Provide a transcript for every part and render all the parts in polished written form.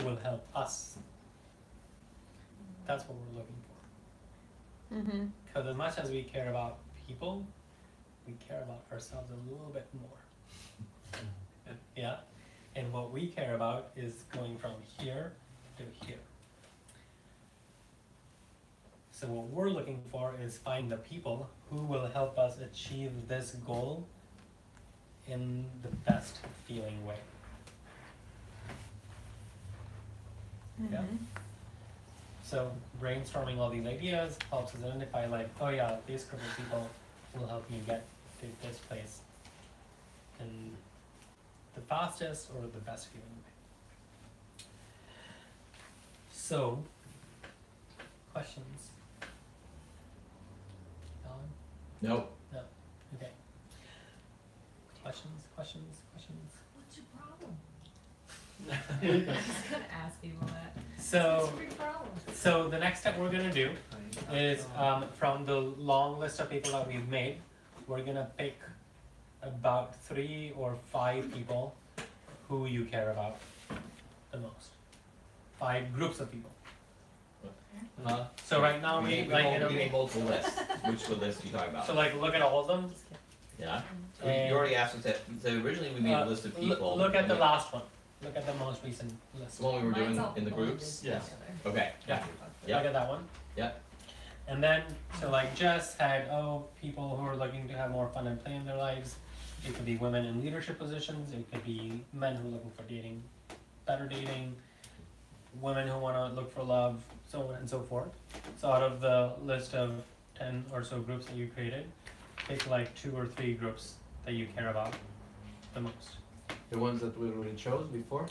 will help us. That's what we're looking for. Because as much as we care about people, we care about ourselves a little bit more. Yeah? And what we care about is going from here to here. So what we're looking for is find the people who will help us achieve this goal in the best feeling way. Yeah? So brainstorming all these ideas helps us identify like, oh yeah, this group of people will help me get to this place in the fastest or the best feeling way. So, questions? Alan? Nope. No. Okay. Questions? What's your problem? I was gonna ask people that. So, What's your problem? so the next step we're gonna do is from the long list of people that we've made, we're gonna pick about 3 or 5 people who you care about the most. 5 groups of people. So right now we need multiple lists. Which list are you talking about? So like look at all of them. Yeah. And You already asked us that. So originally we made a list of people. Look at the last one. Look at the most recent list. The one we were Mine's doing all in the blended groups. Yeah. together. Okay. Yeah. Yeah. Look at that one. Yeah. And then, so like Jess had, people who are looking to have more fun and play in their lives. It could be women in leadership positions. It could be men who are looking for dating, better dating, women who want to look for love, so on and so forth. So out of the list of 10 or so groups that you created, pick like 2 or 3 groups that you care about the most. The ones that we already chose before?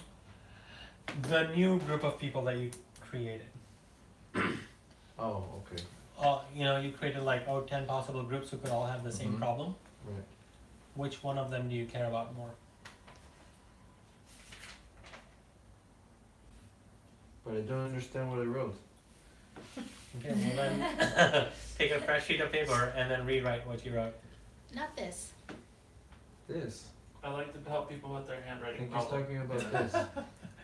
The new group of people that you created. Oh, okay. You created like 10 possible groups who could all have the same Mhm. problem. Right. Which one of them do you care about more? But I don't understand what I wrote. Okay, well then take a fresh sheet of paper and then rewrite what you wrote. Not this. This. I like to help people with their I handwriting think he's problem. talking about this.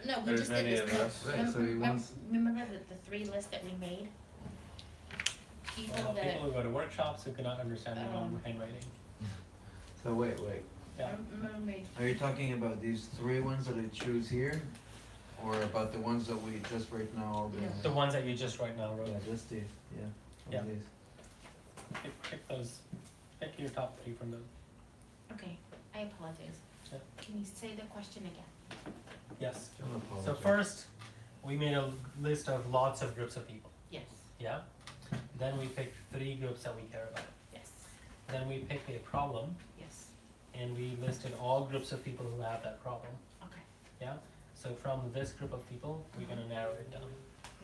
No, we There's just did many this. of us. Right, so he wants. Remember the 3 lists that we made? People that. People who go to workshops who cannot understand their own handwriting. So wait. Yeah. Remember we. Are you talking about these 3 ones that I choose here? Or about the ones that we just right now? The ones that you just right now wrote. Yeah, just these. Yeah. Yeah. All these. Pick those. Pick your top 3 from those. Okay, I apologize. Yeah. Can you say the question again? Yes. Don't So apologize. first, we made a list of lots of groups of people. Yes. Yeah. Then we picked 3 groups that we care about. Yes. Then we picked a problem, Yes. and we listed all groups of people who have that problem. Okay. Yeah. So from this group of people, we're gonna narrow it down.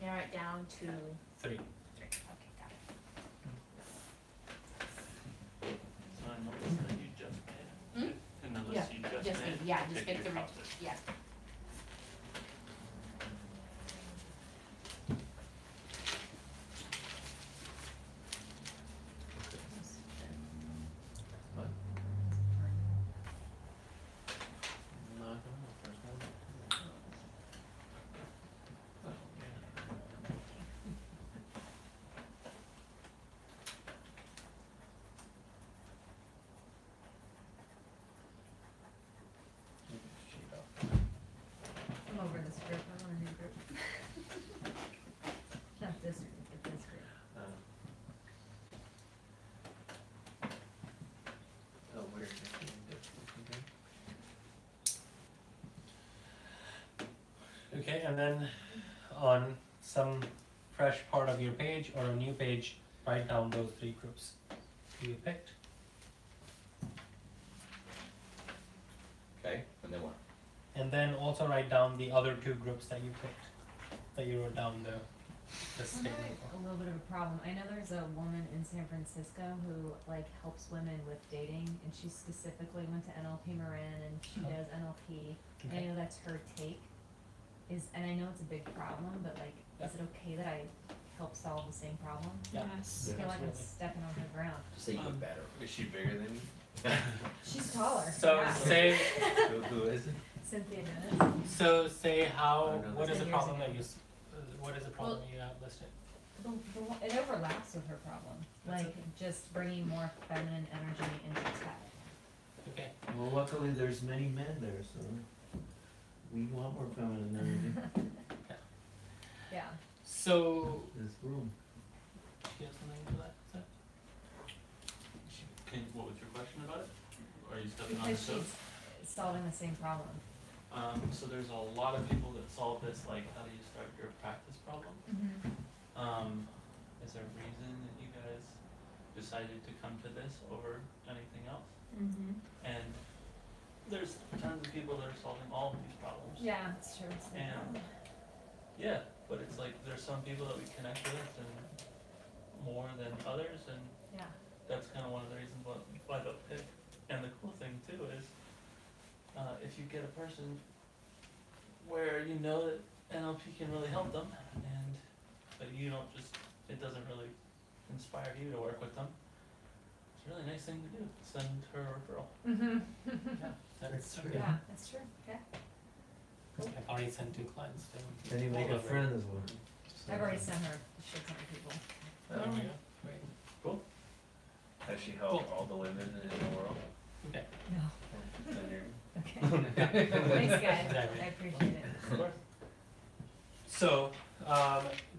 Narrow it down to 3. 3. Okay, got it. So I noticed that you just made. Hmm? In the Yeah, list you just just made. me. Yeah, just pick pick your the top rest. 3. Yeah. I'm over this group, I want a new group. Not this group, but this group. Oh, weird. Okay, and then on some fresh part of your page or a new page, write down those 3 groups you picked. Okay. And then what? And then also write down the other 2 groups that you picked, that you wrote down the Well, statement there's for. a little bit of a problem. I know there's a woman in San Francisco who like helps women with dating, and she specifically went to NLP Marin, and she does NLP. And I Okay. know that's her take. And I know it's a big problem, but like, is it okay that I help solve the same problem? Yeah. I feel like I'm Absolutely. stepping on her ground. Just say you look better. Is she bigger than you? She's taller. So yeah. say, Who is it? Cynthia Dennis. So say I how, don't know what this. is the 10 years problem ago. that you, what is the problem you have listed? It overlaps with her problem, That's like just bringing more feminine energy into tech. Okay, Well, luckily there's many men there, so we want more feminine energy. Yeah. so, There's room. do you have something for that? What was your question about it? Are you stepping on the Because toes? she's solving the same problem. So there's a lot of people that solve this, like how do you start your practice problem? Is there a reason that you guys decided to come to this over anything else? And there's tons of people that are solving all of these problems. Yeah, it's true. It's the And- problem. Yeah, but it's like there's some people that we connect with and more than others, and Yeah. that's kind of one of the reasons why they'll pick. And the cool thing too is, if you get a person where you know that NLP can really help them, and but you don't just, it doesn't really inspire you to work with them, it's a really nice thing to do. Send her a referral. That's true. Yeah, that's true. Okay. I've already sent 2 clients to. Then you make a friend as well. I've already sent her a shit ton of people. There we go. Great. Has she helped all the women in the world? Okay. No. Then you're- Okay. Thanks, guys. Exactly. I appreciate it. Of course. So,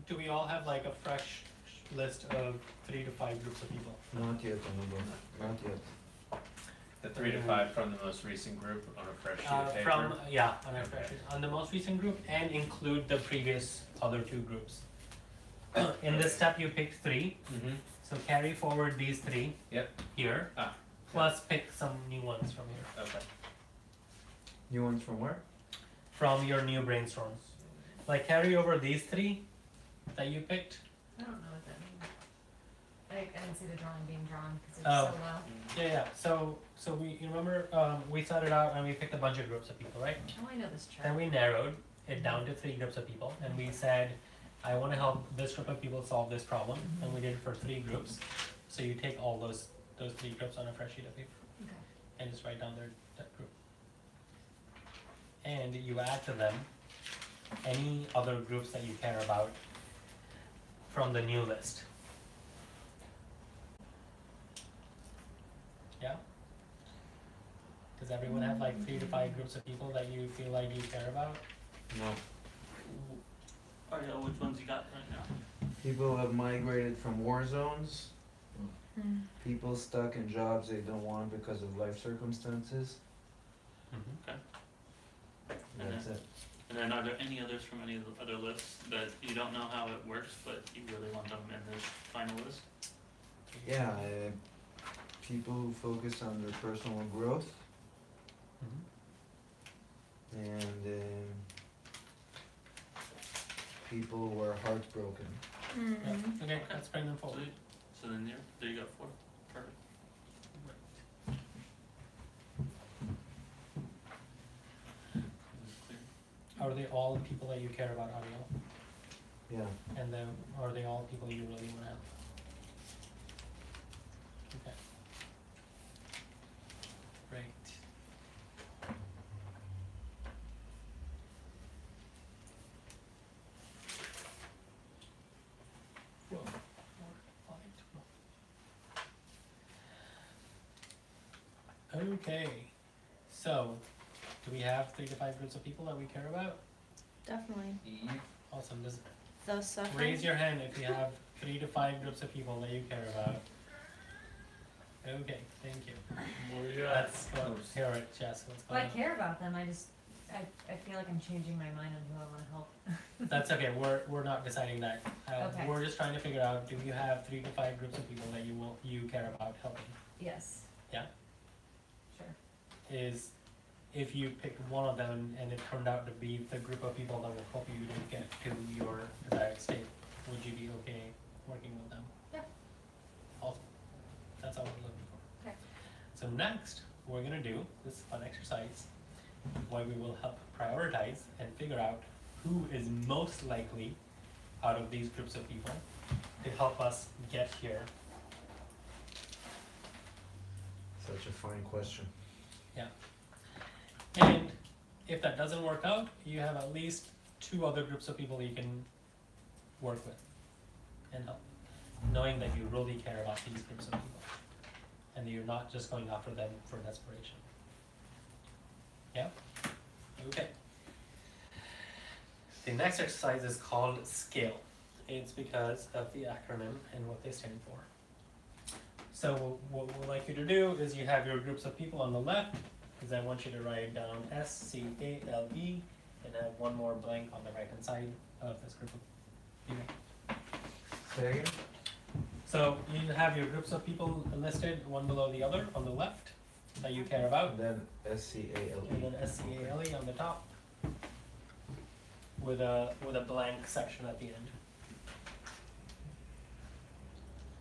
do we all have like a fresh list of 3 to 5 groups of people? Not yet, Anubhav, not yet. The 3 to 5 from the most recent group on a fresh sheet of paper? From, yeah, on our Okay. fresh, on the most recent group and include the previous other 2 groups. In this step, you pick 3, Mm-hmm. so carry forward these 3 Yep. here, Ah. plus pick some new ones from here, Okay. New ones from where? from your new brainstorms. Like carry over these 3 that you picked. I don't know what that means. I didn't see the drawing being drawn because it's Oh. so low. Yeah. So we, you remember, we started out and we picked a bunch of groups of people, right? Oh, I know this chart. Then we narrowed it down to 3 groups of people, and we said, I want to help this group of people solve this problem, and we did it for 3 groups. So you take all those 3 groups on a fresh sheet of paper Okay. and just write down that group. And you add to them any other groups that you care about from the new list. Yeah? Does everyone have like 3 to 5 groups of people that you feel like you care about? No. Ariel, which ones you got right now? People have migrated from war zones. People stuck in jobs they don't want because of life circumstances. Mm-hmm. And That's it. And then are there any others from any of the other lists that you don't know how it works, but you really want them in this final list? Yeah, people who focus on their personal growth Mhm. and people who are heartbroken. Yeah. Okay, let's bring them So, forward. so then there you got 4. Perfect. Clear. Are they all people that you care about, Ariel? Yeah. And then are they all people you really want to help? Okay. Great. Whoa, 4, 5, 12. Okay, so do we have 3 to 5 groups of people that we care about? Definitely. Awesome. Does Those suffering. raise your hand if you have 3 to 5 groups of people that you care about. Okay, thank you. Where you Let's go hear it, Jess. What's Well, going I on? care about them. I feel like I'm changing my mind on who I want to help. That's okay. We're not deciding that. Okay. We're just trying to figure out, do you have 3 to 5 groups of people that you care about helping? Yes. Yeah? Sure. Is if you picked one of them and it turned out to be the group of people that will help you to get to your desired state, would you be okay working with them? Yeah. Awesome. That's all we're looking for. Okay. So next, we're gonna do this fun exercise where we will help prioritize and figure out who is most likely out of these groups of people to help us get here. Such a fine question. And If that doesn't work out, you have at least 2 other groups of people you can work with and help, knowing that you really care about these groups of people and you're not just going after them for desperation. Yeah? Okay. The next exercise is called SCALE. It's because of the acronym and what they stand for. So what we'd like you to do is you have your groups of people on the left, because I want you to write down SCALE and have one more blank on the right hand side of this group of people. Say again? So you have your groups of people listed one below the other on the left that you care about, And then SCALE. and then SCALE on the top with a blank section at the end.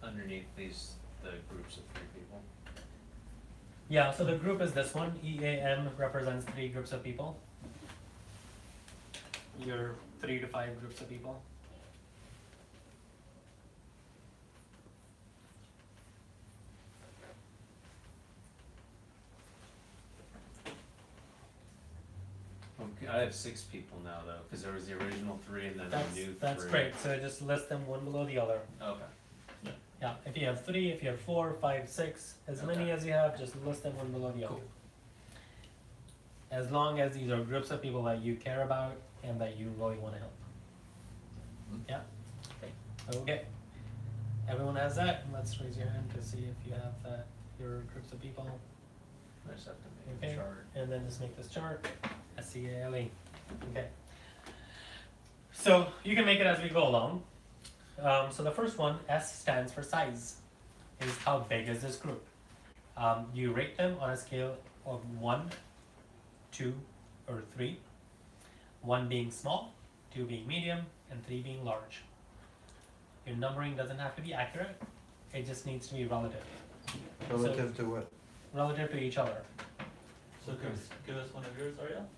Underneath these, the groups of 3 people. Yeah, so the group is this one. EAM represents 3 groups of people. Your 3 to 5 groups of people. Okay, I have 6 people now though, because there was the original 3 and then a new 3. That's great. So just list them one below the other. Okay. Yeah, if you have 3, if you have 4, 5, 6, as many Okay. as you have, just list them one below the other. Cool. As long as these are groups of people that you care about and that you really want to help. Yeah? Okay. Everyone has that? Let's raise your hand to see if you have your groups of people. I just have to make Okay. a chart. And then just make this chart. SCALE. Okay. So you can make it as we go along. So the first one, S stands for size, is how big is this group. You rate them on a scale of 1, 2, or 3. 1 being small, 2 being medium, and 3 being large. Your numbering doesn't have to be accurate, it just needs to be relative. Relative to what? Relative to each other. So give us one of yours, Ariel.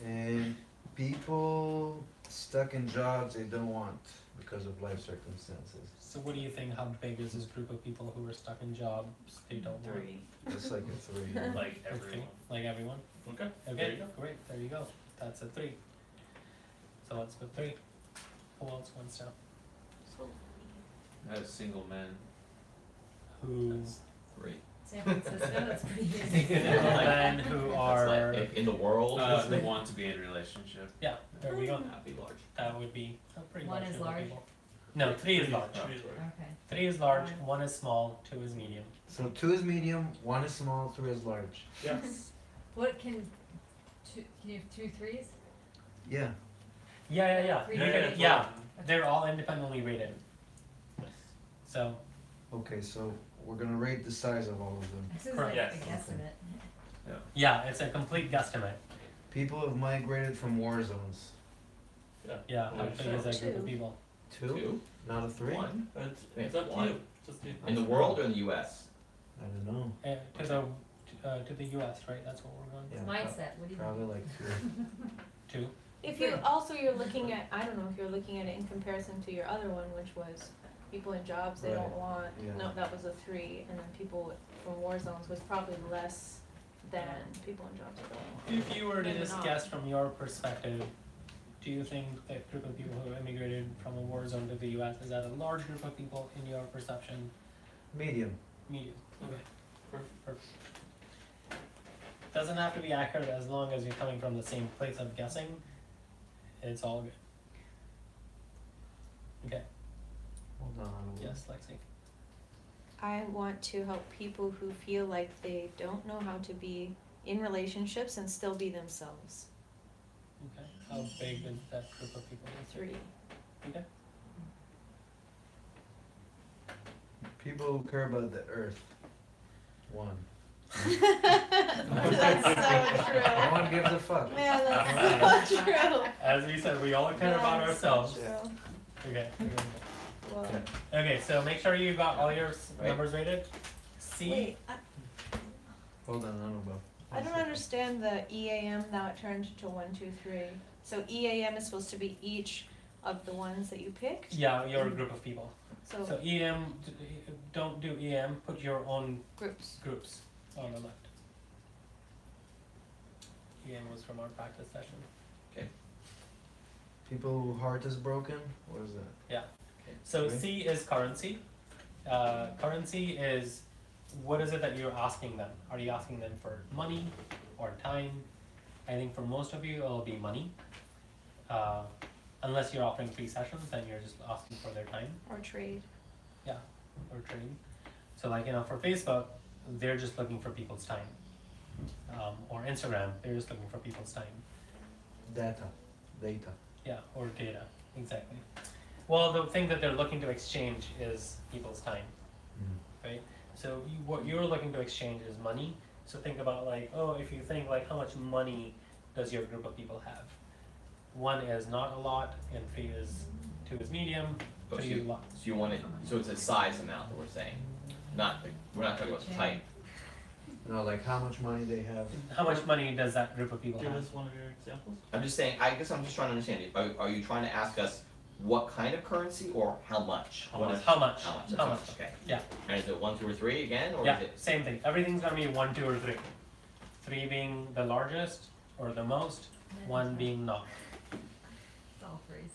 And people stuck in jobs they don't want because of life circumstances. So what do you think, how big is this group of people who are stuck in jobs they don't want? 3. It's like a 3. Like Okay, everyone. like everyone? Okay. There Okay, you go. great, there you go. That's a 3. So let's put 3. Who else wants to? So I have single men. Who? That's 3. San Francisco, that's pretty Single easy. men who That's are, like in the world. Who want to be in a relationship. yeah, there we go. Not be large. That would be a pretty One large is group of large? people. No, 3 is large. Three is large. Okay. 3 is large, 1 is small, 2 is medium. So 2 is medium, 1 is small, 3 is large. Yes. What can you have 2 3s? Yeah. Yeah. Three You can- different- yeah, they're all independently rated. Yes. So, Okay, so we're gonna rate the size of all of them. This is Correct. like Yes. a guesstimate. yeah, it's a complete guesstimate. People have migrated from war zones. Yeah, how big is that group of 2. people? 2? 2. Not a 3? 1. It's up to One. you. Just do. In the world or in the US? I don't know. To the US, right? That's what we're going. Yeah, Mindset, what do you Probably think? like 2. 2. if you also you're looking at, I don't know if you're looking at it in comparison to your other one, which was people in jobs they don't Right. want. Yeah. No, that was a 3, and then people from war zones was probably less than people in jobs they don't want. If you were to Maybe just not. guess from your perspective, do you think that group of people who immigrated from a war zone to the US, is that a large group of people in your perception? Medium. Medium. Okay. Perfect. Perfect. Doesn't have to be accurate as long as you're coming from the same place of guessing. It's all good. Okay. Hold on. Yes, Lexi. I want to help people who feel like they don't know how to be in relationships and still be themselves. Okay. How big is that group of people? 3. Okay. People who care about the earth. 1. That's so true. No one gives a fuck. Man, that's so true. As we said, we all care about That's so ourselves. true. Okay. Well, Okay, so make sure you got all your Right. numbers rated. C. wait, Hold on, Annabelle. I don't understand the EAM, now it turned to 1, 2, 3. So EAM is supposed to be each of the ones that you picked? Yeah, your group of people. So So EM, don't do EM, put your own groups. groups on the left. again was from our practice session. People whose heart is broken, what is that? So Okay. C is currency. Currency is, what is it that you're asking them? Are you asking them for money or time? I think for most of you, it'll be money. Unless you're offering free sessions, then you're just asking for their time Or trade. or training. So like, for Facebook, they're just looking for people's time. Or Instagram, they're just looking for people's time. Data. Yeah, or data, exactly. Well, the thing that they're looking to exchange is people's time, right? So what you're looking to exchange is money. So think about like, if you think like, how much money does your group of people have? 1 is not a lot, and 2 is medium, Oh, 3 is a lot. So you want it, so it's a size amount that we're saying, we're not talking about the type. No, like how much money they have. How much money does that group of people Give have? us one of your examples. I'm just saying, I guess I'm just trying to understand, are you trying to ask us what kind of currency or how much? How What much? is- How much? How much, How that's much? okay. Yeah. And is it 1, 2, or 3 again, or Yeah, is it? same thing. Everything's gonna be 1, 2, or 3. 3 being the largest or the most, 1 being not. It's all threes.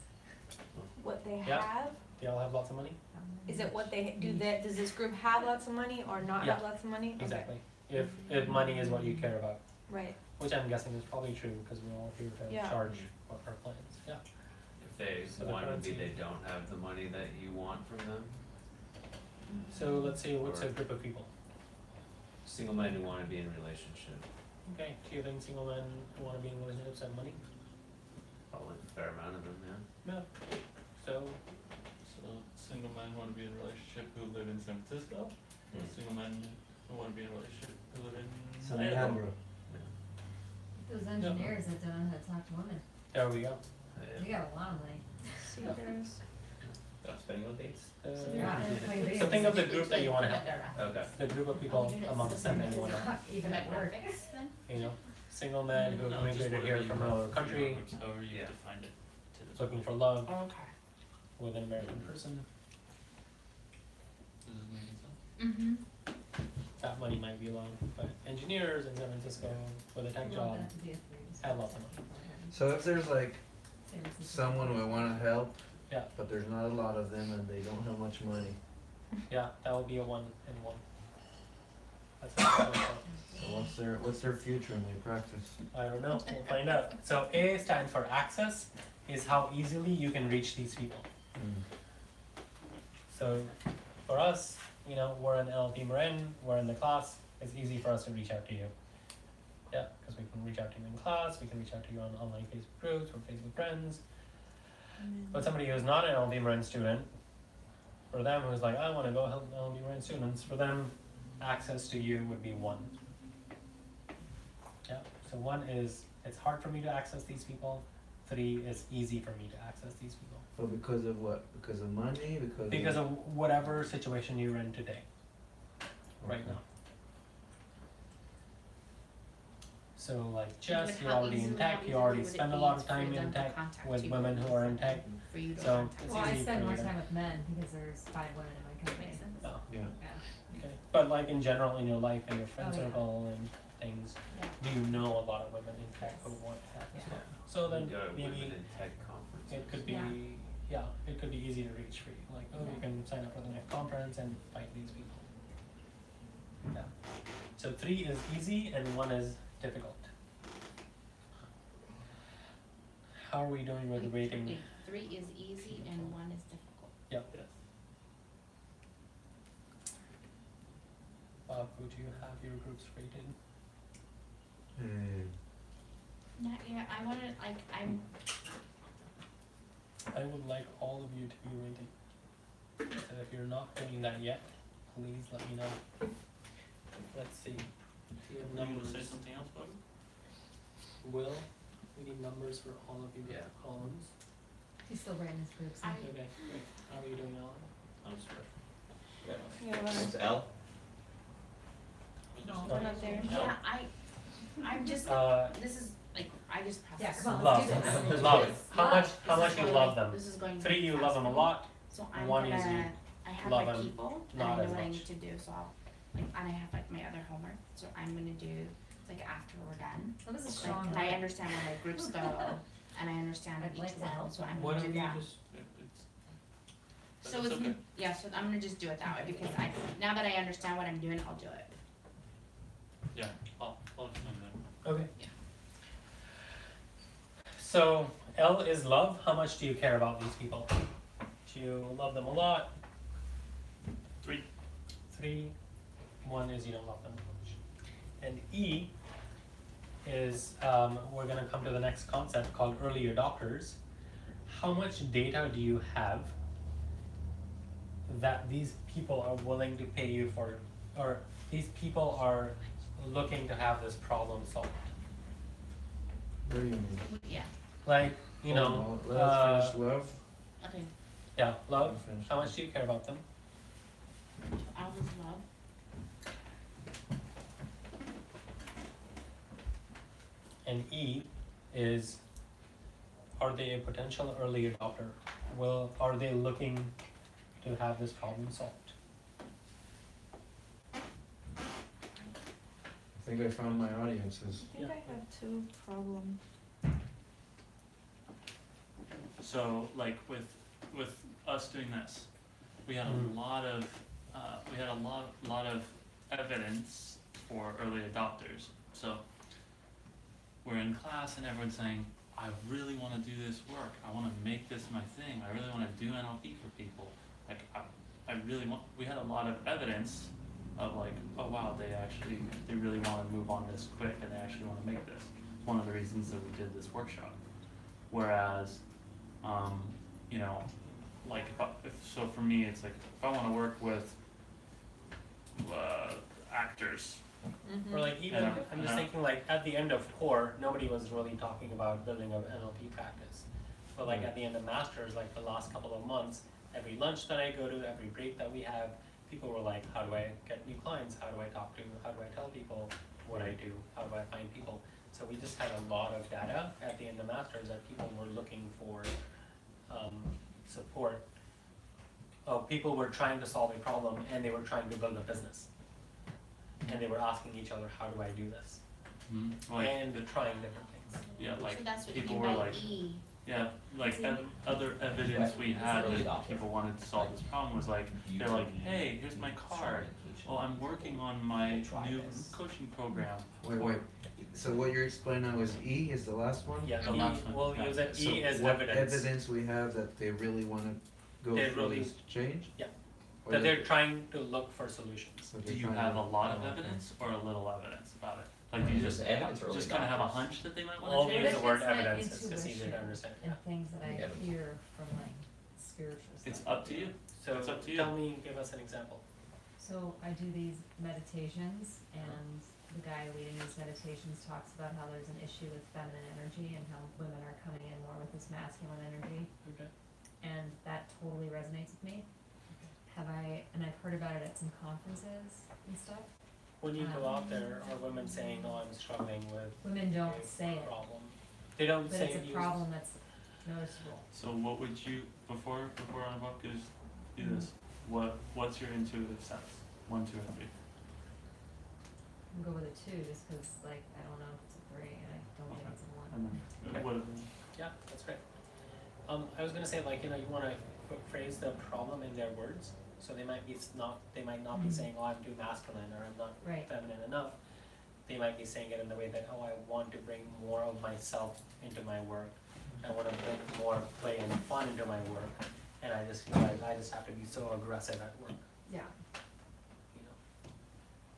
What they Yeah. have, They all have lots of money? is it what they, does this group have lots of money or not have lots of money? Okay. Exactly. If money is what you care about, Right, which I'm guessing is probably true because we're all here to Yeah. charge for our plans. Yeah. If they, So the one would be currency- they don't have the money that you want from them. So let's say what's a Or- group of people? Single men who wanna be in a relationship, Okay. Do you think single men who want to be in relationships have money? probably a fair amount of them, yeah. No. So So single men who want to be in a relationship who live in San Francisco, single men who want to be in a relationship who live in San Idaho. Gabriel. Those engineers that don't know how to talk to women, there we go. they got a lot of money. see there's, Not spending on dates? They're not playing video So think of the games. group that you want to help. Okay. The group of people amongst them that you want to help. Even at work. Single men who No, just immigrated whatever here you from want another for country, your- However you Yeah. defined it to this. looking for love Okay. with an American person. Does this make sense? Mm-hmm. That money might be low, but engineers in San Francisco with a I tech want job that to be a threes. have lots of money. So if there's like San Francisco. someone we wanna help, Yeah. but there's not a lot of them and they don't have much money, Yeah, that will be a 1 and 1. That's what so what's their future in their practice? I don't know. We'll find out. So A stands for access, is how easily you can reach these people. So for us, we're in LP Marin, we're in the class, it's easy for us to reach out to you. Yeah, because we can reach out to you in class, we can reach out to you on online Facebook groups or Facebook friends. But somebody who's not an LP Marin student, for them who's like, I want to go help LP Marin students, for them, access to you would be 1. Yeah, so 1 is, it's hard for me to access these people. 3 is easy for me to access these people. But because of what? Because of money? Because of whatever situation you're in today, right Okay. now. So like Jess, But you're how already in easily- tech, how you already easily would it spend a be lot of for time them in to tech contact with you women who are in tech. For you to So contact. it's Well, I easy spend for more you to- time with men because there's 5 women in my company. Makes sense. Oh, Yeah. Yeah. okay. But like in general, in your life and your friend Oh, yeah. circle and things, Yeah. do you know a lot of women in tech who want tech as Yeah. well? So then We go to women maybe in tech conferences. it could be, it could be easy to reach for you. Like, you can sign up for the next conference and find these people. Yeah. So 3 is easy and 1 is difficult. How are we doing with rating? Wait, 3 is easy and 1 is difficult. Yep. Yes. Bob, would you have your groups rated? Not yet. I wanna I would like all of you to be rated. So if you're not doing that yet, please let me know. Let's see. We have You want to say numbers. something else, Bobby? Will, we need numbers for all of your Yeah. columns. He's still writing his groups. I- Okay, great. How are you doing, Alan? I'm sorry. yeah, It's L? No, we're not there. Yeah, I'm just, this is like, I just Yeah, processed. come on, Love, let's do this. love. How much This you is love going- them? This is going. 3, you very love fast them a for me. lot. So I'm 1 gonna, is you I have love my them people, and not I know as what I much. need to do, so I'll, and I have like my other homework, so I'm gonna do like after we're done. That was a Like, strong. and I understand where my groups go, and I understand I'd each like to one, help so I'm Why gonna don't do you that. just, But So it's it's, okay. yeah, so I'm gonna just do it that way, because now that I understand what I'm doing, I'll do it. I'll explain that. okay. Yeah. So L is love. How much do you care about these people? Do you love them a lot? 3. 3. 1 is you don't love them much. And E is, we're gonna come to the next concept called early adopters. How much data do you have that these people are willing to pay you for, or these people are looking to have this problem solved? What do you mean? Yeah, Like, you know, Let us finish love. okay, yeah, love. Finish How much do you care about them? I'll just love. And E is, are they a potential early adopter? Are they looking to have this problem solved? I think I found my audiences. I think I have 2 problems. So like with us doing this, we had Mm. a lot of lot of evidence for early adopters. So we're in class and everyone's saying, I really want to do this work. I want to make this my thing. I really want to do NLP for people. Like I really want. We had a lot of evidence of like, oh wow, they really want to move on this quick and they actually want to make this. One of the reasons that we did this workshop. Whereas, you know, like so for me, it's like if I want to work with actors. Or like even, Yeah. I'm just Yeah. thinking like at the end of core, nobody was really talking about building an NLP practice. But like at the end of masters, like the last couple of months, every lunch that I go to, every break that we have, people were like, how do I get new clients? How do I talk to, how do I tell people what I do? How do I find people? So we just had a lot of data at the end of masters that people were looking for support. People were trying to solve a problem and they were trying to build a business. And they were asking each other, how do I do this? Like, And they're trying different things. yeah, like So that's what you people mean were by like, E. yeah, like other evidence we had Early that adopter. people wanted to solve this problem was like, they're like, hey, here's my card. Oh, I'm working on my new coaching program. Wait. So what you're explaining now is E is the last one? Yeah, The E, last one, we'll yeah. use it, So E as what evidence, evidence we have that they really wanna go They through really- this change? Yeah. Or that they're trying to look for solutions. so Do they're you trying have to- a lot of oh, okay. evidence or a little evidence about it? Like, do you Just just evidence or just early kind of have a adopters? hunch that they might want I'll to use change? the But word it's my evidence, it's easier to intuition understand. And things that I Yeah. hear from like spiritual stuff. It's up to you. So It's up to you. tell me, give us an example. So I do these meditations, and the guy leading these meditations talks about how there's an issue with feminine energy and how women are coming in more with this masculine energy, Okay. and that totally resonates with me. And I've heard about it at some conferences and stuff. When you go out there, are women saying, oh, I'm struggling with Women don't a say it, problem? They don't but say it's a use- problem that's noticeable. So what would you before Anubhav goes do this? What's your intuitive sense? 1, 2, and 3. I'm gonna go with a 2 just because like I don't know if it's a 3 and I don't think it's a 1. And then Okay. what? Yeah, that's great. I was gonna say like, you know, you wanna phrase the problem in their words, so they might not be Mhm. saying, oh, I'm too masculine or I'm not Right. feminine enough. They might be saying it in the way that, oh, I want to bring more of myself into my work. I wanna bring more play and fun into my work, and I just feel like I just have to be so aggressive at work, Yeah. you know?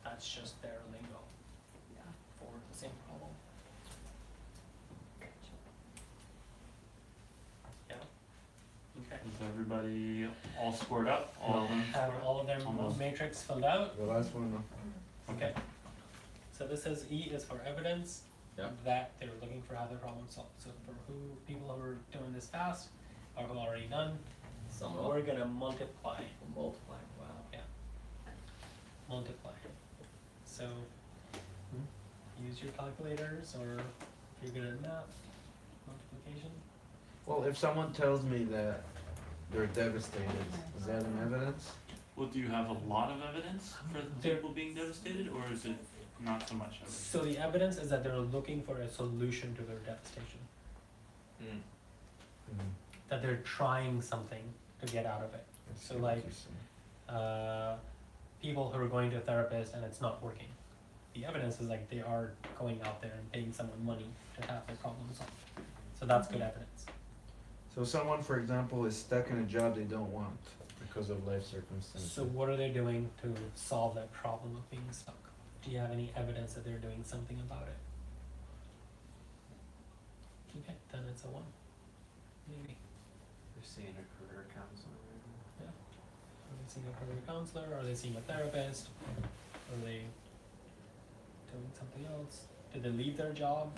That's just their lingo Yeah. for the same problem. Yeah? Okay. Is everybody all scored up? All of them Have scored up? all of their Almost. matrix filled out? The last one, Okay. So this says E is for evidence Yeah. that they were looking for how their problem solved. So for people who are doing this fast or who are already done, Sum it we're up, gonna multiply. multiply, wow. Multiply. So use your calculators, or if you're good at math, multiplication. well, if someone tells me that they're devastated, is that an evidence? Well, do you have a lot of evidence for There- people being devastated, or is it not so much evidence. So the evidence is that they're looking for a solution to their devastation. Mm. That they're trying something to get out of it. So like, people who are going to a therapist and it's not working. The evidence is like they are going out there and paying someone money to have their problem solved. So that's good evidence. So someone, for example, is stuck in a job they don't want because of life circumstances. So what are they doing to solve that problem of being stuck? Do you have any evidence that they're doing something about it? Okay, then it's a 1. Maybe. They're seeing a career counselor. Are they seeing a career counselor? Are they seeing a therapist? Are they doing something else? Did they leave their job?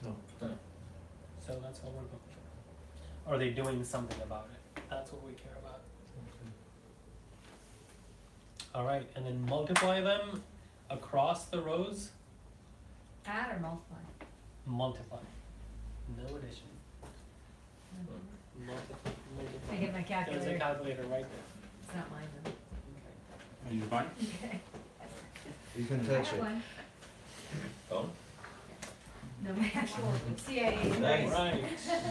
No. So that's what we're looking for. Are they doing something about it? That's what we care about. Alright, and then multiply them across the rows. Add or multiply? Multiply. No addition. Multiply. I get my There's a calculator. calculator right there. It's not mine though. Are you fine? Okay. You can I touch have it. one. Phone? No, my actual TI-83. Nice. Right.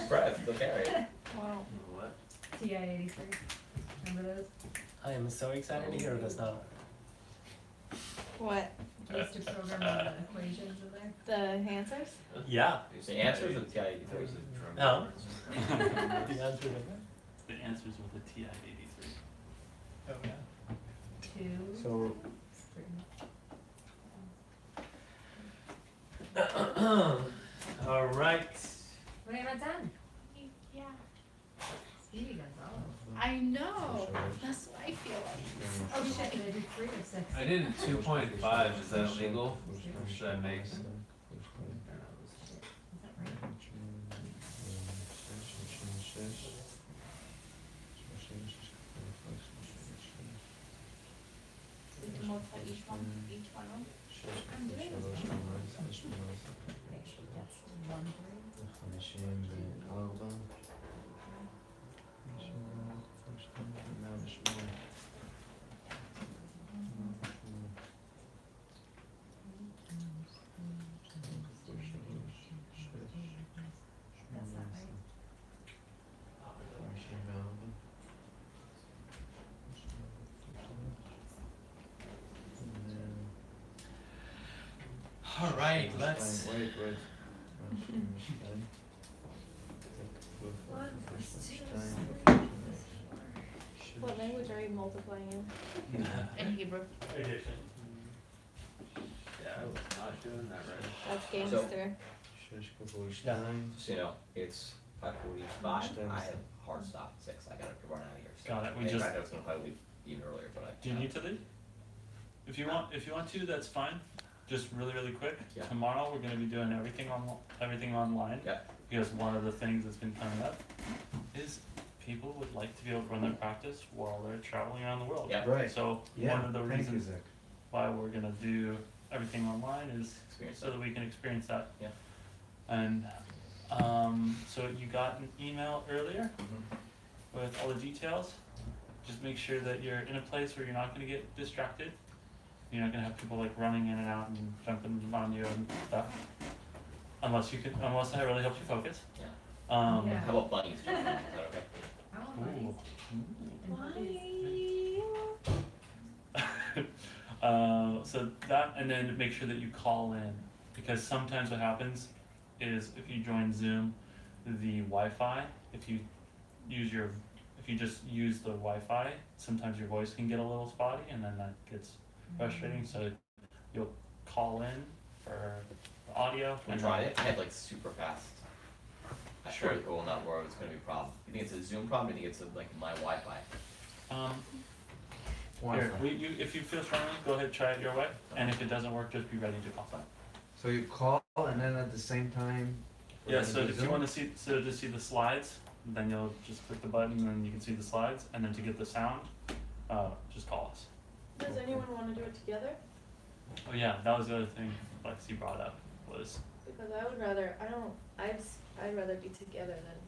Brett, still carry it. Wow. What? TI-83. Remember those? I am so excited to hear this now. What? We used to program the equations in there. The answers? Yeah. The answers of TI There 83. was a drum No. board. The answer is The answers with a TI-83. oh yeah. 2, So 3. Alright. Wait, I'm not done. Yeah. Speedy Gonzalez. I know. That's what I feel like. Oh shit, did I do 3 or 6? I did it 2.5, is that legal? Or should I make? Is that right? We can multiply each one of them. I'm doing this. Okay, that's 1, 3. That's not right. Alright, let's. Wait. What language are you multiplying in? In Hebrew. Addition. Yeah, I was not doing that right. That's gangster. So you know, it's 5:45. I have a hard stop at 6. I gotta run out of here. So Got it, we in just- fact, I was gonna probably leave even earlier, but I. Do you need to leave? If you want to, that's fine. Just really quick. Yeah. Tomorrow we're gonna be doing everything online. Yeah. Because one of the things that's been coming up is people would like to be able to run their practice while they're traveling around the world. Yeah. Right. So Yeah, one of the thank you, reasons Zach. why we're gonna do everything online is Experience so that we can experience that. Yeah. And so you got an email earlier with all the details. Just make sure that you're in a place where you're not gonna get distracted. You're not gonna have people like running in and out and jumping on you and stuff. Unless that really helps you focus. Yeah. Yeah. How about bunnies? Is that okay? I want bunnies. Ooh. So that, and then make sure that you call in, because sometimes what happens is if you join Zoom, the Wi-Fi, if you just use the Wi-Fi, sometimes your voice can get a little spotty, and then that gets frustrating. So you'll call in for the audio. We tried it. I had like super fast. I Sure. it will not work. It's gonna be a problem. You think it's a Zoom problem? Or you think it's like my Wi-Fi? Here, if you feel strongly, go ahead, try it your way, and if it doesn't work, just be ready to call. So you call and then at the same time. we're Yeah, gonna so do if you Zoom? wanna see, to see the slides, then you'll just click the button and then you can see the slides, and then to get the sound, just call us. Does anyone wanna do it together? Oh yeah, that was the other thing Lexi brought up, was, Because I would rather, I'd rather be together than.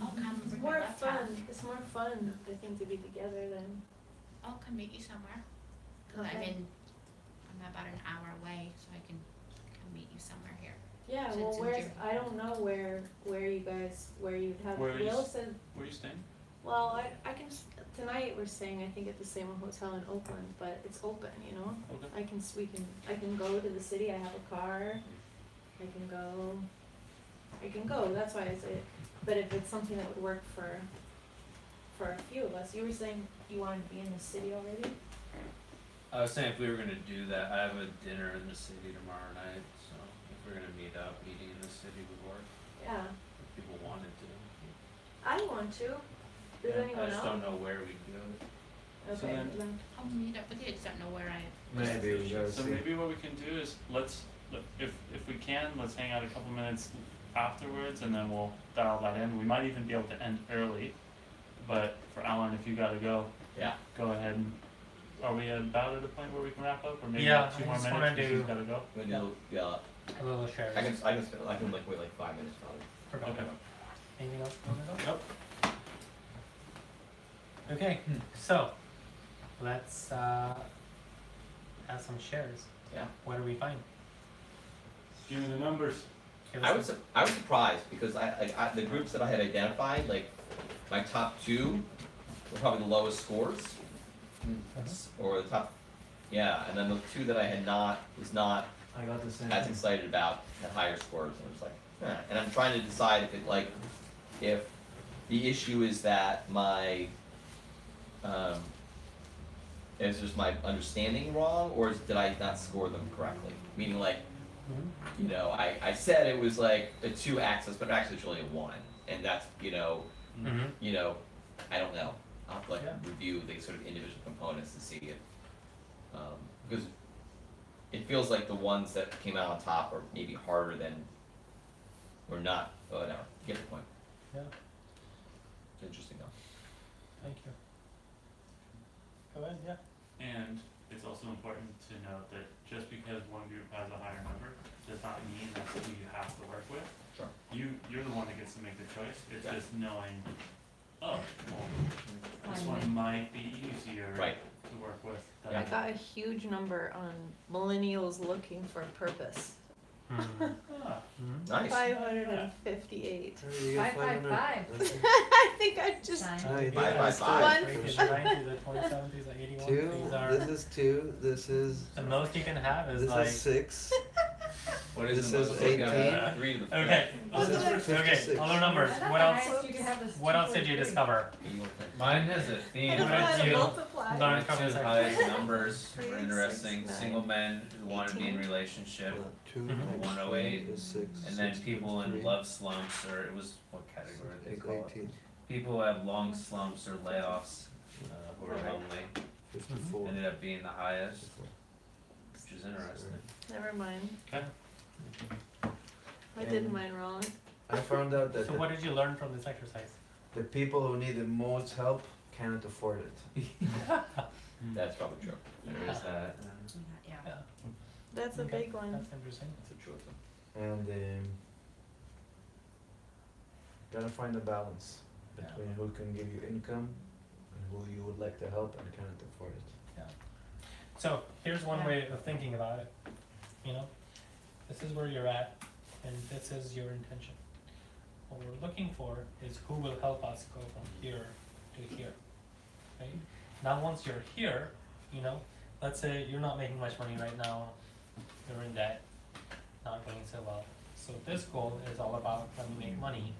I'll come It's bring more my laptop. fun, it's more fun, I think, to be together than. I'll come meet you somewhere. Cause Okay. I'm about an hour away, so I can come meet you somewhere here. Yeah, So well, it's in where's, June. I don't know where you guys, where you'd have, Where is- Will said, Where are you staying? well, I can, tonight we're staying, I think, at the same hotel in Oakland, but it's open, you know? Okay. I can go to the city, I have a car, I can go, that's why I say, but if it's something that would work for a few of us, you were saying you wanted to be in the city already? I was saying if we were gonna do that, I have a dinner in the city tomorrow night, so if we're gonna meet up, meeting in the city would work, Yeah, if people wanted to. I want to, does Yeah, anyone I just else? don't know where we'd go. So Okay, then- then, I'll meet up with you, I just don't know where I. Maybe we gotta So see. maybe what we can do is if we can, let's hang out a couple minutes afterwards and then we'll dial that in. We might even be able to end early, but for Alan, if you gotta go, Yeah. go ahead and, are we about at a point where we can wrap up or maybe Yeah, two I more just minutes wanna because do- he's gotta go? I'm gonna do, yeah, A little shares. I can like wait like 5 minutes probably. Perfect. Okay. Anything else you wanna go? Nope. Okay, so let's have some shares. Yeah. What do we find? Give me the numbers. Give I us was surprised because I the groups that I had identified, like my top two were probably the lowest scores, or the top, yeah, and then the two that I had was not I got the same. as excited about had higher scores, and I was like, and I'm trying to decide if the issue is that my is just my understanding wrong, or did I not score them correctly? Meaning like, you know, I said it was like a 2 axis, but actually it's really a 1, and that's, you know, I don't know. I'll have to like Yeah. review the sort of individual components to see if, because it feels like the ones that came out on top are maybe harder than, or not, whatever, you get the point. Yeah. It's interesting though. Thank you. Go ahead, yeah. And it's also important to note that just because one group has a higher number does not mean that's who you have to work with. Sure. You're the one that gets to make the choice. It's Yeah. just knowing, oh, well, this Fine. one might be easier Right. to work with than I got a huge number on millennials looking for purpose, Ah, Nice. 558. Hey, you got 555. 500. That's it. I think I just, Sign. Oh, you did Five, that's five, five. good. These are 90, these are 27, these are 81, Two, these are, this is 2, this is, the most you can have is this like, is 6. What This is the is most? 18. Three to the okay, This is okay, 56. other numbers, I thought what the else, highest you could have was what else did you 243. discover? Mine has a theme. What did you multiply. learn The from two this highest exercise? numbers were 3, interesting, 6, 9, single men who want to be in 18. relationship, 2, Mhm. 108, is 6. and then people in 3, love slumps, or it was, what category did they call it? 18, People who have long slumps or layoffs, who are lonely, 54. ended up being the highest, which is interesting. Never mind. Okay. I did mine wrong. I found out that So what did you learn from this exercise? the people who need the most help cannot afford it. That's probably true. There is that. Yeah. Yeah, That's a okay, big one. that's interesting. That's a true one. And gotta find a balance Yeah. between who can give you income and who you would like to help and cannot afford it. So here's one Yeah. way of thinking about it. You know, this is where you're at, and this is your intention. What we're looking for is who will help us go from here to here. Right? Now, once you're here, you know, let's say you're not making much money right now, you're in debt, not going so well. So this goal is all about let me make money,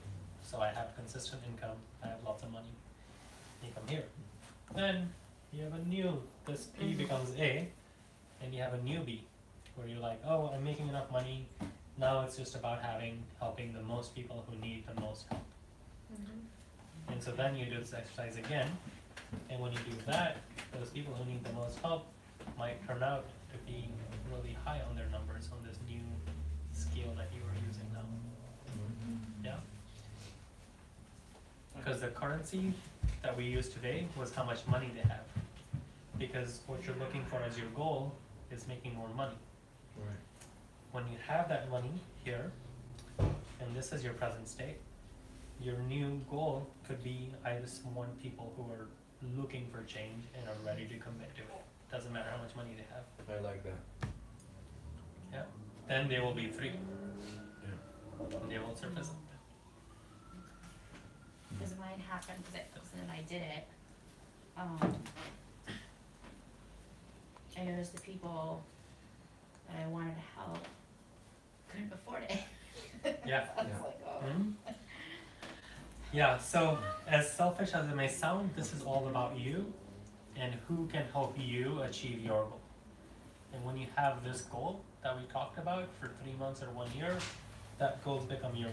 so I have consistent income, I have lots of money. You come here. Then you have a new, this P becomes A, and you have a new B, where you're like, oh, I'm making enough money, now it's just about helping the most people who need the most help. And so then you do this exercise again, and when you do that, those people who need the most help might turn out to be really high on their numbers on this new scale that you are using now. Yeah? Because the currency that we use today was how much money they have. Because what you're looking for as your goal is making more money. Right. When you have that money here, and this is your present state, your new goal could be I just want people who are looking for change and are ready to commit to it. Doesn't matter how much money they have. I like that. Then they will be free. Yeah. And they will surface them. Because mine happened, because it wasn't that I did it. I noticed the people that I wanted to help couldn't afford it. Yeah. I was Yeah. like, oh. Mhm. Yeah, so as selfish as it may sound, this is all about you and who can help you achieve your goal. And when you have this goal that we talked about for 3 months or 1 year, that goals become your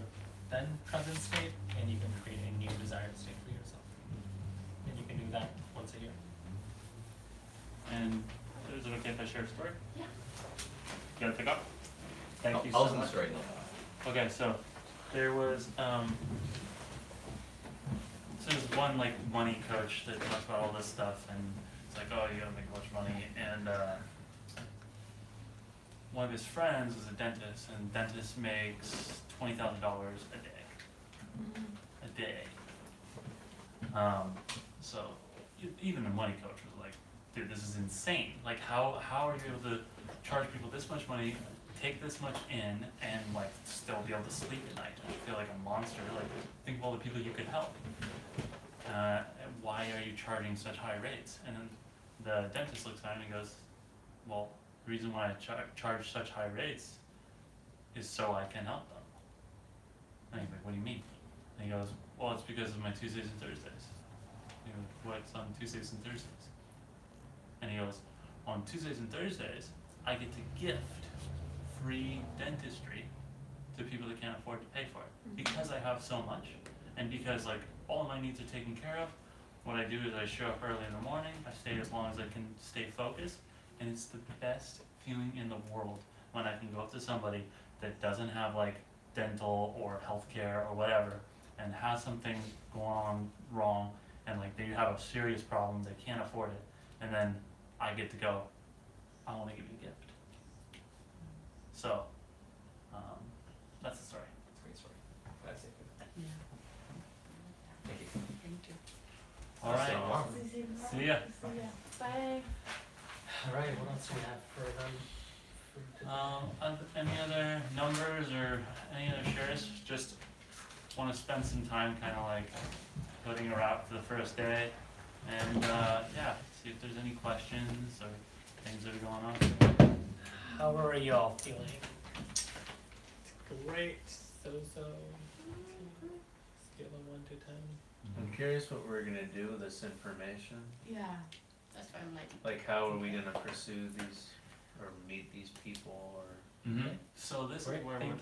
then present state, and you can create a new desired state for yourself. And you can do that once a year. And is it okay if I share a story? Yeah. You gotta pick up? Thank you I'll so listen much. to it right now. Okay, so there was so there's one like money coach that talks about all this stuff, and it's like, oh, you gotta make a bunch of money, and one of his friends is a dentist, and the dentist makes $20,000 a day. A day. So even the money coach was like, dude, this is insane. Like, how are you able to charge people this much money, take this much in, and like still be able to sleep at night? Don't you feel like a monster? Like, think of all the people you could help. Why are you charging such high rates? And then the dentist looks at him and he goes, well, the reason why I charge such high rates is so I can help them. And he's like, what do you mean? And he goes, well, it's because of my Tuesdays and Thursdays. He goes, what's on Tuesdays and Thursdays? And he goes, on Tuesdays and Thursdays, I get to gift free dentistry to people that can't afford to pay for it. Because I have so much, and because like all of my needs are taken care of, what I do is I show up early in the morning, I stay as long as I can stay focused, and it's the best feeling in the world when I can go up to somebody that doesn't have like dental or healthcare or whatever, and has something going on wrong, and like they have a serious problem, they can't afford it, and then I get to go, I want to give you a gift. So, that's the story. It's a great story. That's it. Yeah. Thank you. Thank you. All right. Wow. See ya. Bye. Alright, what else do we have for them? Any other numbers or any other shares? Just want to spend some time kind of like putting a wrap for the first day, and yeah, see if there's any questions or things that are going on. How are you all feeling? Great, so-so. Scale of 1 to 10. I'm curious what we're gonna do with this information. Yeah, that's why I'm like, Like, how are we gonna pursue these, or meet these people, or? Mm-hmm. So this Great, is where thank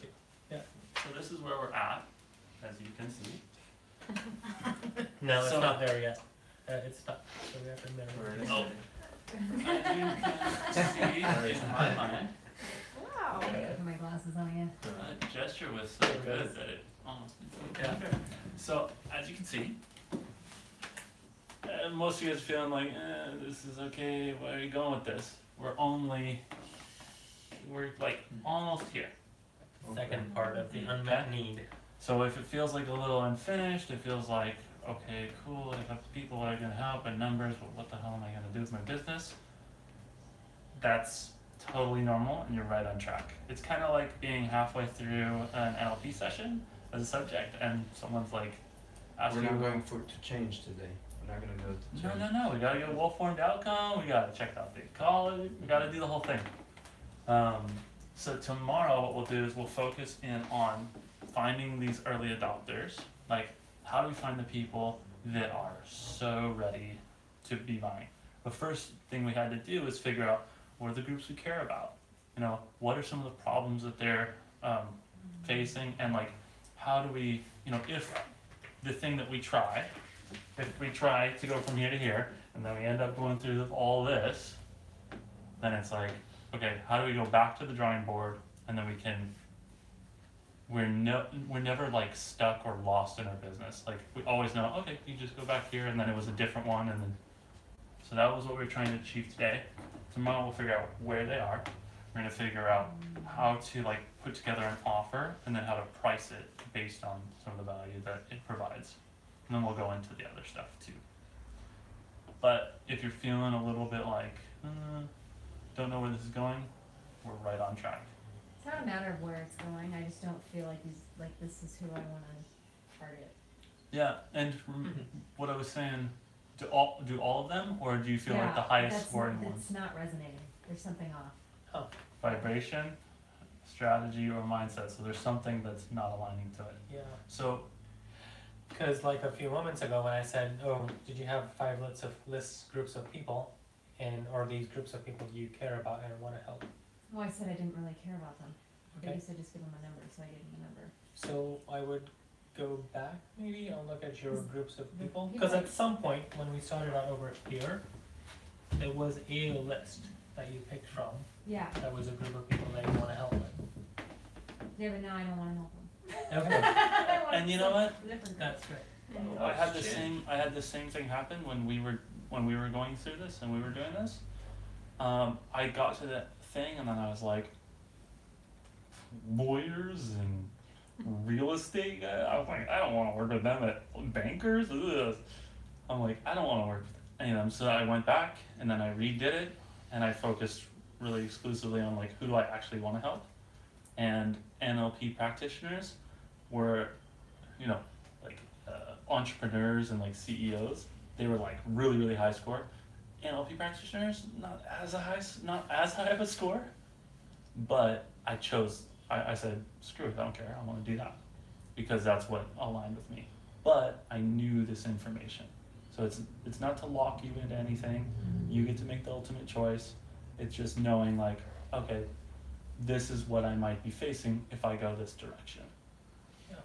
we're. you. So this is where we're at, as you can see. No, it's So- not there yet. It's not, so we have to narrow Where it is down. As you can see in my mind, Wow. Put my glasses on again. that gesture was so good that it almost didn't feel better. So as you can see, most of you guys feeling like, this is okay. Where are you going with this? We're like almost here. Second part of the unmet need. So if it feels like a little unfinished, it feels like, okay, cool, I have people that are gonna help and numbers, but what the hell am I gonna do with my business? That's totally normal and you're right on track. It's kind of like being halfway through an NLP session as a subject and someone's like, We're asking not you, going to change today. We're not gonna go to change. no, we gotta get a well-formed outcome, we gotta check out the college, we gotta do the whole thing. So tomorrow what we'll do is we'll focus in on finding these early adopters. Like, how do we find the people that are so ready to be buying? The first thing we had to do is figure out what are the groups we care about. You know, what are some of the problems that they're facing, and like, how do we, you know, if the thing that we try, if we try to go from here to here, and then we end up going through all this, then it's like, okay, how do we go back to the drawing board, and then we can, we're never like stuck or lost in our business. Like, we always know, okay, you just go back here, and then it was a different one, and then, so that was what we were trying to achieve today. Tomorrow we'll figure out where they are. We're gonna figure out how to like put together an offer, and then how to price it based on some of the value that it provides. And then we'll go into the other stuff too. But if you're feeling a little bit like, don't know where this is going, we're right on track. It's not a matter of where it's going, I just don't feel like this is who I wanna target. Yeah, and what I was saying, do all of them, or do you feel like the highest scoring ones? It's not resonating, there's something off. Vibration, strategy, or mindset, so there's something that's not aligning to it. Yeah. So, Because like a few moments ago when I said, oh, did you have 5 groups of people, and or these groups of people you care about and want to help? Well, I said I didn't really care about them. Okay. You said just give them a number, so I gave them a number. So I would go back maybe and look at your groups of people, Yeah. because at some point when we started out over here, there was a list that you picked from. Yeah, That was a group of people that you want to help with. yeah, but now I don't wanna help them. Okay, and you know what? Different. that's great. I had the same thing happen when we were going through this and we were doing this. I got to that thing and then I was like, lawyers and real estate guy. I was like, I don't want to work with them. At bankers. Ugh. I'm like, I don't want to work with any of them. So I went back and then I redid it and I focused really exclusively on like who do I actually want to help, and NLP practitioners were, like entrepreneurs and like CEOs. They were like really high score. NLP practitioners not as high of a score, but I said screw it, I don't care, I want to do that because that's what aligned with me. But I knew this information, so it's not to lock you into anything. You get to make the ultimate choice. It's just knowing like, okay, this is what I might be facing if I go this direction. Yeah.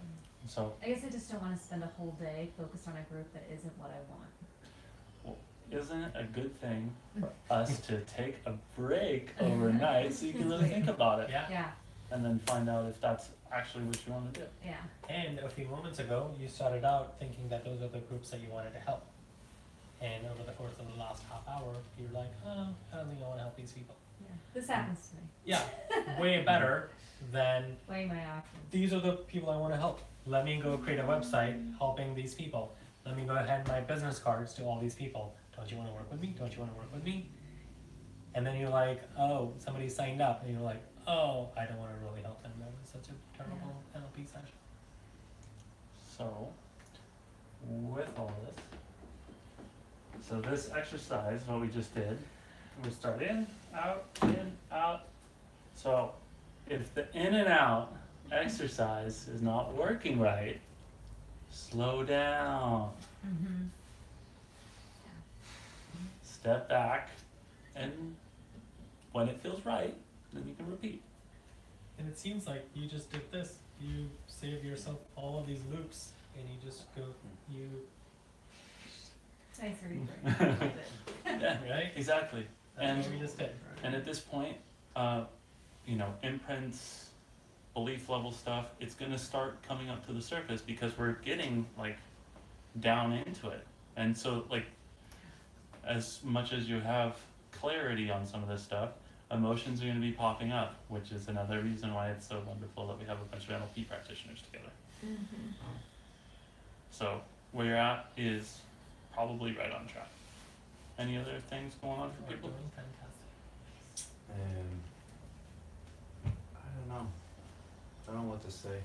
So I guess I just don't wanna spend a whole day focused on a group that isn't what I want. isn't it a good thing for us to take a break overnight so you can really think about it Yeah. Yeah, and then find out if that's actually what you want to do? yeah. And a few moments ago, you started out thinking that those are the groups that you wanted to help. And over the course of the last half hour, you're like, oh, I don't think I want to help these people. Yeah, this happens to me. Yeah, way better than Weighing my options. these are the people I want to help. Let me go create a website helping these people. Let me go hand my business cards to all these people. Don't you want to work with me? Don't you want to work with me? And then you're like, oh, somebody signed up. And you're like, oh, I don't want to really help them. That was such a terrible NLP session. So, with all this, so this exercise, what we just did, we start in, out. So, if the in and out exercise is not working right, slow down, Mm-hmm. step back, and when it feels right, then you can repeat. And it seems like you just did this. You save yourself all of these loops, and you just go, It's nice to reframe. Yeah, right? exactly. That's And what we just did. And at this point, imprints, belief level stuff, it's gonna start coming up to the surface because we're getting like down into it. And so like, as much as you have clarity on some of this stuff, emotions are gonna be popping up, which is another reason why it's so wonderful that we have a bunch of NLP practitioners together. Mm-hmm. So where you're at is probably right on track. Any other things going on for We're people? doing fantastic. I don't know. I don't know what to say.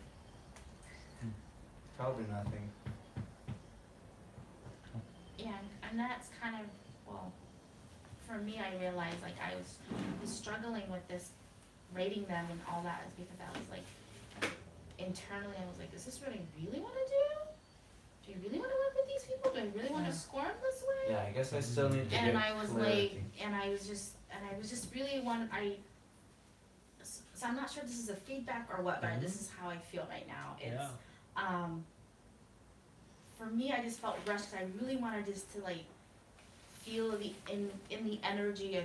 Hmm. Probably nothing. Yeah, and that's kind of, well, for me, I realized like I was struggling with this, rating them and all that is because I was like, internally I was like, is this what I really want to do? Do I really want to work with these people? Do I really want to score them this way? Yeah, I guess I still need to And get I was clarity. like, and I was just really so I'm not sure if this is a feedback or what, but this is how I feel right now. It's, Yeah. for me, I just felt rushed 'cause I really wanted just to like feel in the energy of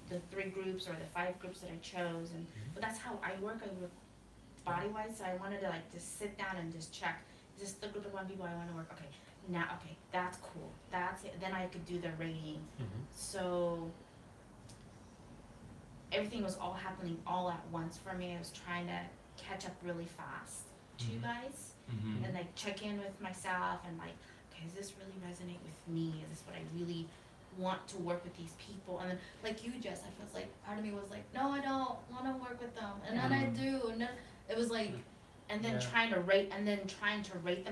the 3 groups or the 5 groups that I chose, and but that's how I work body wise. So I wanted to like just sit down and just check just the group of 1 people I want to work. Okay, that's cool. That's it. Then I could do the rating. So everything was all happening all at once for me. I was trying to catch up really fast to you guys. Mm-hmm. And like check in with myself and like, okay, does this really resonate with me? Is this what I really want to work with these people? And then, like you, Jess, I was like, part of me was like, no, I don't want to work with them, and then I do, and then it was like, and then Yeah. trying to rate them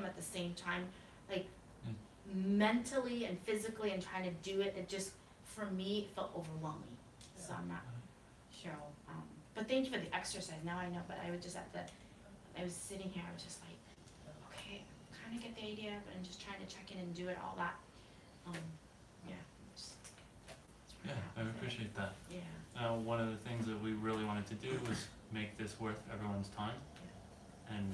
at the same time, like mentally and physically, and trying to do it. It just, for me, it felt overwhelming. So I'm not sure. But thank you for the exercise. Now I know. But I was just I was sitting here. I was just like, okay, kind of get the idea, but I'm just trying to check in and do it all that. Yeah. Just, Yeah, I appreciate that. Yeah. One of the things that we really wanted to do was make this worth everyone's time, and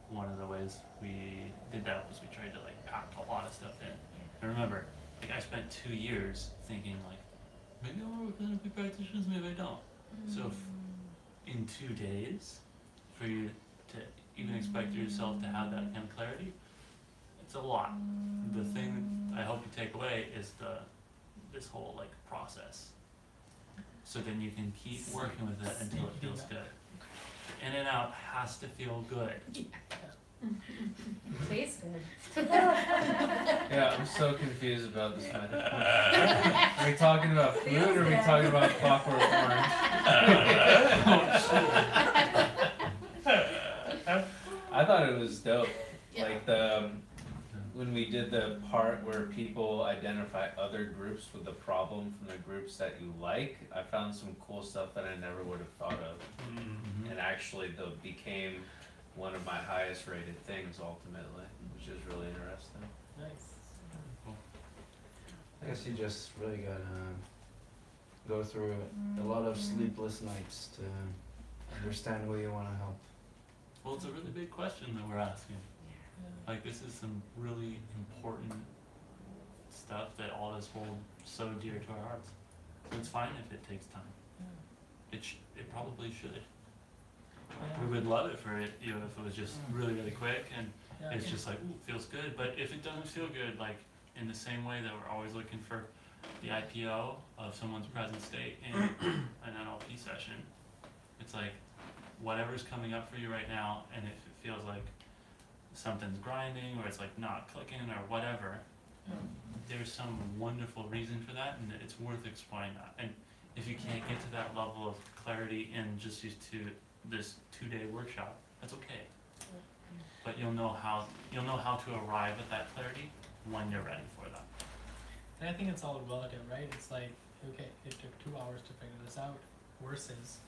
one of the ways we did that was we tried to like pack a lot of stuff in. And remember, like I spent 2 years thinking like, maybe I'll work with NLP practitioners, maybe I don't. So in 2 days, for you to even expect yourself to have that kind of clarity, it's a lot. The thing I hope you take away is this whole like process. So then you can keep working with it until it feels good. In and out has to feel good. Tastes good. Yeah, I'm so confused about this method. Are we talking about food or are we talking about Clockwork Orange? I thought it was dope. Yeah. Like when we did the part where people identify other groups with the problem from the groups that you like, I found some cool stuff that I never would have thought of. Mm-hmm. And actually became one of my highest rated things ultimately, which is really interesting. Nice. I guess you just really gotta go through a lot of sleepless nights to understand who you wanna help. Well, it's a really big question that we're asking. Like this is some really important stuff that all of us hold so dear to our hearts. So it's fine if it takes time. It probably should. We would love it for it, if it was just really, really quick and it's just like, ooh, feels good. But if it doesn't feel good, like in the same way that we're always looking for the IPO of someone's present state in an NLP session, it's like whatever's coming up for you right now, and if it feels like something's grinding or it's like not clicking or whatever, there's some wonderful reason for that, and it's worth exploring that. And if you can't get to that level of clarity in just this 2-day workshop, that's okay. But you'll know how to arrive at that clarity when you're ready for that. And I think it's all relative, right? It's like, okay, it took 2 hours to figure this out versus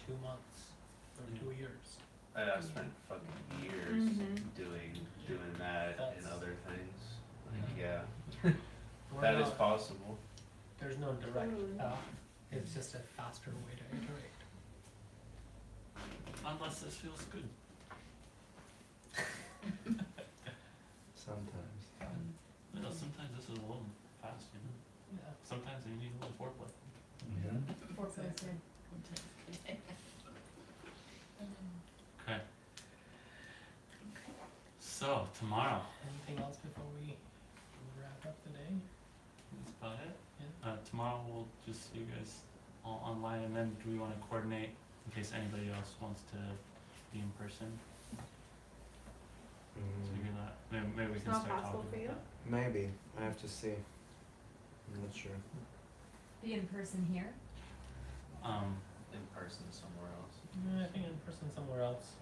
2 months or 2 years. I've spent fucking years doing that and other things. Like, yeah, that is possible. There's no direct path. It's just a faster way to iterate. Unless this feels good. Sometimes. Sometimes this is a little fast, Yeah. Sometimes you need a little foreplay. Yeah. Foreplay's good. Okay. So tomorrow, Anything else before we wrap up the day? that's about it. Yeah. Tomorrow we'll just see you guys all online, and then do we want to coordinate in case anybody else wants to be in person? Figure that. Maybe we It's can not start possible talking for you? about that. Maybe. I have to see. I'm not sure. Be in person here? In person somewhere else. I think in person somewhere else.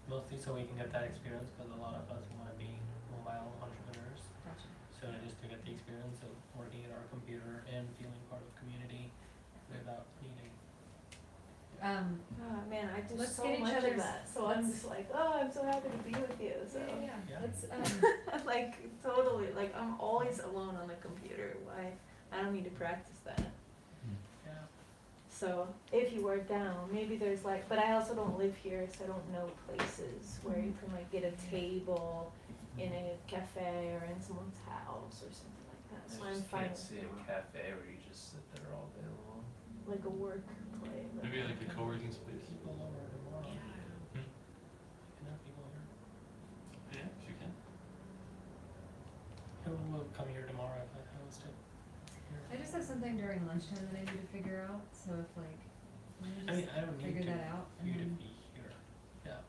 Mostly so we can get that experience, because a lot of us want to be mobile entrepreneurs. Gotcha. So just to get the experience of working at our computer and feeling part of community without needing. Oh man, I do Let's so get each much of other's- that. So I'm just like, oh, I'm so happy to be with you. So Yeah. Let's, like totally, like I'm always alone on the computer. Why? I don't need to practice that. Yeah. So if you were down, maybe there's like, but I also don't live here, so I don't know places where you can like get a table in a cafe or in someone's house or something like that. So I I'm just fine can't with see a cafe where you just sit there all day long. like a work play. Maybe like a co-working space. People over tomorrow. Yeah. I can have people over. Yeah, if you can. Who will come here tomorrow if I host it? I just have something during lunchtime that I need to figure out, so if like, I let me mean, just I don't need figure to, that out and you to then, be here. Yeah.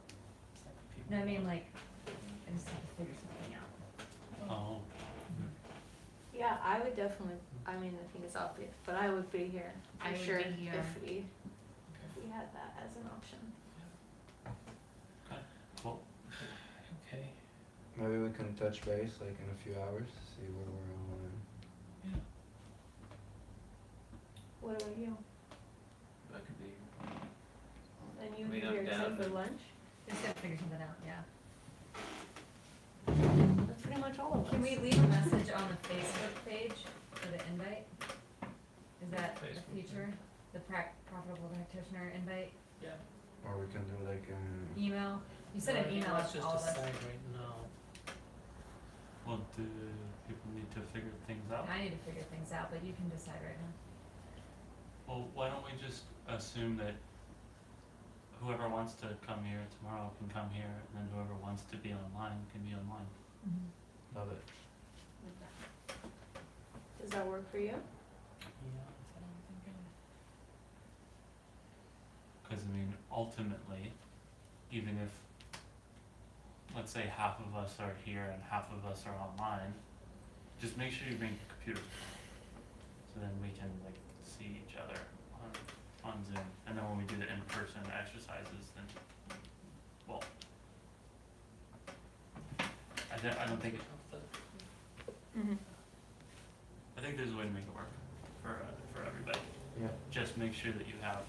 It's like if you no, I mean want. like, I just have figure something out. Oh, Yeah, I would definitely, I mean, the thing is obvious, but I would be here I for would sure be here. if we had that as an option. cool. Okay. Maybe we can touch base like in a few hours, see where we're on. What about you? That could be. And you I mean, be I'm here except down for to- lunch? Just gotta figure something out, yeah. That's pretty much all of us. Can we leave a message on the Facebook page for the invite? Is that a Facebook. feature? The profitable practitioner invite, Or we can do like email? You sent an email Let's to just all of us. decide right now. Well, do people need to figure things out? I need to figure things out, but you can decide right now. Well, why don't we just assume that whoever wants to come here tomorrow can come here, and then whoever wants to be online can be online. love it. Does that work for you? Yeah, that's what I'm thinking. Cause I mean, ultimately, even if, let's say half of us are here and half of us are online, just make sure you bring your computer. So then we can like see each other on Zoom, and then when we do the in-person exercises, then, well, I don't think, Mm-hmm. I think there's a way to make it work for everybody. Yeah. Just make sure that you have